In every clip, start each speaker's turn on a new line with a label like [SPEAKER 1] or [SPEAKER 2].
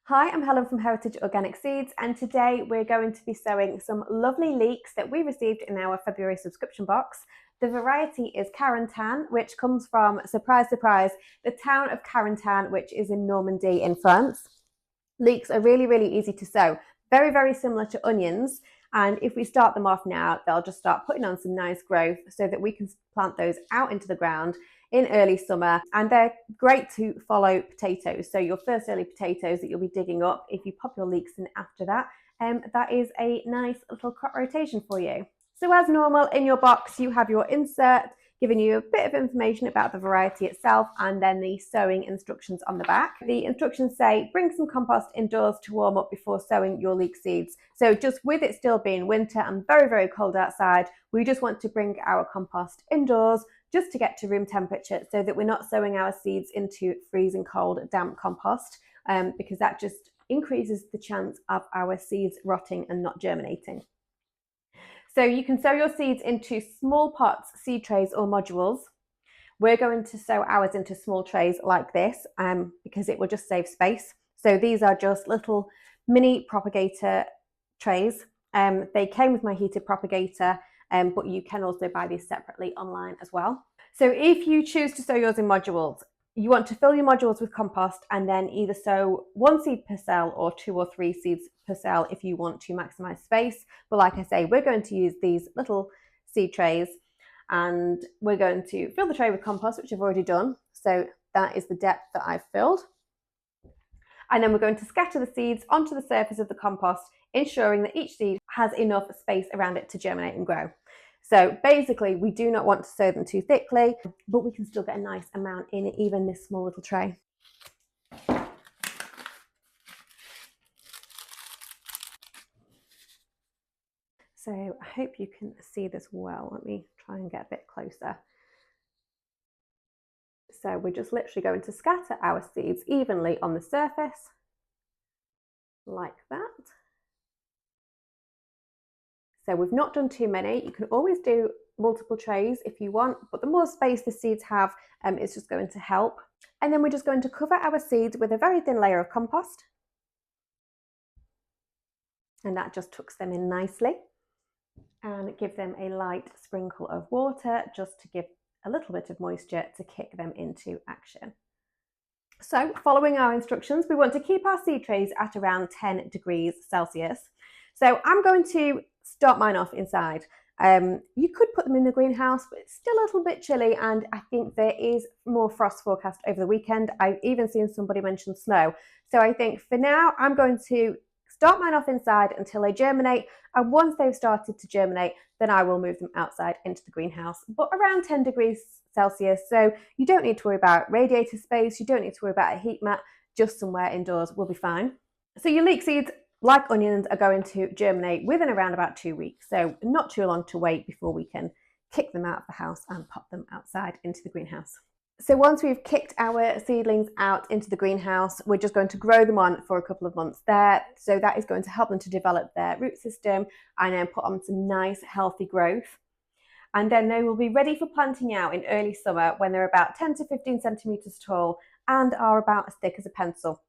[SPEAKER 1] Hi, I'm Helen from Heritage Organic Seeds, and today we're going to be sowing some lovely leeks that we received in our February subscription box. The variety is Carentan, which comes from, surprise, surprise, the town of Carentan, which is in Normandy in France. Leeks are really, really easy to sow, very, very similar to onions. And if we start them off now, they'll just start putting on some nice growth so that we can plant those out into the ground in early summer. And they're great to follow potatoes. So your first early potatoes that you'll be digging up, if you pop your leeks in after that, that is a nice little crop rotation for you. So as normal, in your box, you have your insert, giving you a bit of information about the variety itself and then the sowing instructions on the back. The instructions say, bring some compost indoors to warm up before sowing your leek seeds. So just with it still being winter and very, very cold outside, we just want to bring our compost indoors just to get to room temperature so that we're not sowing our seeds into freezing cold, damp compost, because that just increases the chance of our seeds rotting and not germinating. So you can sow your seeds into small pots, seed trays or modules. We're going to sow ours into small trays like this because it will just save space. So these are just little mini propagator trays. They came with my heated propagator, but you can also buy these separately online as well. So if you choose to sow yours in modules, you want to fill your modules with compost and then either sow 1 seed per cell or 2 or 3 seeds per cell if you want to maximize space. But like I say, we're going to use these little seed trays and we're going to fill the tray with compost, which I've already done. So that is the depth that I've filled. And then we're going to scatter the seeds onto the surface of the compost, ensuring that each seed has enough space around it to germinate and grow. So basically, we do not want to sow them too thickly, but we can still get a nice amount in even this small little tray. So I hope you can see this well. Let me try and get a bit closer. So we're just literally going to scatter our seeds evenly on the surface, like that. So we've not done too many. You can always do multiple trays if you want, but the more space the seeds have, it's just going to help. And then we're just going to cover our seeds with a very thin layer of compost. And that just tucks them in nicely. And give them a light sprinkle of water just to give a little bit of moisture to kick them into action. So following our instructions, we want to keep our seed trays at around 10 degrees Celsius. So I'm going to start mine off inside. You could put them in the greenhouse, but it's still a little bit chilly and I think there is more frost forecast over the weekend. I've even seen somebody mention snow. So I think for now, I'm going to start mine off inside until they germinate, and once they've started to germinate, then I will move them outside into the greenhouse, but around 10 degrees Celsius. So you don't need to worry about radiator space, you don't need to worry about a heat mat, just somewhere indoors will be fine. So your leek seeds, like onions, are going to germinate within around about 2 weeks, so not too long to wait before we can kick them out of the house and pop them outside into the greenhouse. So once we've kicked our seedlings out into the greenhouse, we're just going to grow them on for a couple of months there. So that is going to help them to develop their root system and then put on some nice healthy growth. And then they will be ready for planting out in early summer when they're about 10 to 15 centimetres tall and are about as thick as a pencil.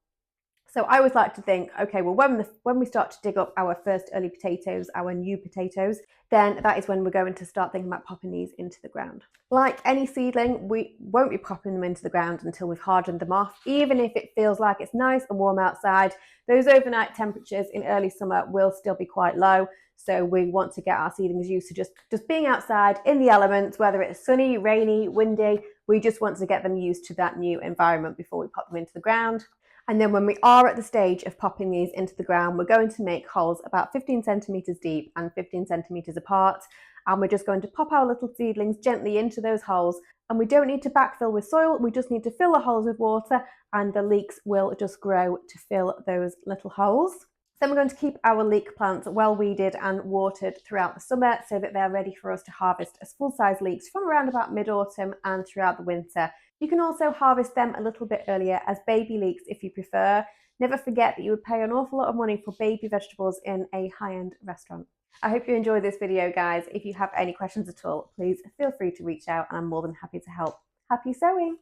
[SPEAKER 1] So I always like to think, okay, well, when we start to dig up our first early potatoes, our new potatoes, then that is when we're going to start thinking about popping these into the ground. Like any seedling, we won't be popping them into the ground until we've hardened them off. Even if it feels like it's nice and warm outside, those overnight temperatures in early summer will still be quite low. So we want to get our seedlings used to just being outside in the elements, whether it's sunny, rainy, windy. We just want to get them used to that new environment before we pop them into the ground. And then when we are at the stage of popping these into the ground, we're going to make holes about 15 centimetres deep and 15 centimetres apart. And we're just going to pop our little seedlings gently into those holes. And we don't need to backfill with soil. We just need to fill the holes with water and the leeks will just grow to fill those little holes. Then we're going to keep our leek plants well weeded and watered throughout the summer so that they're ready for us to harvest as full-size leeks from around about mid-autumn and throughout the winter. You can also harvest them a little bit earlier as baby leeks if you prefer. Never forget that you would pay an awful lot of money for baby vegetables in a high-end restaurant. I hope you enjoyed this video, guys. If you have any questions at all, please feel free to reach out and I'm more than happy to help. Happy sowing!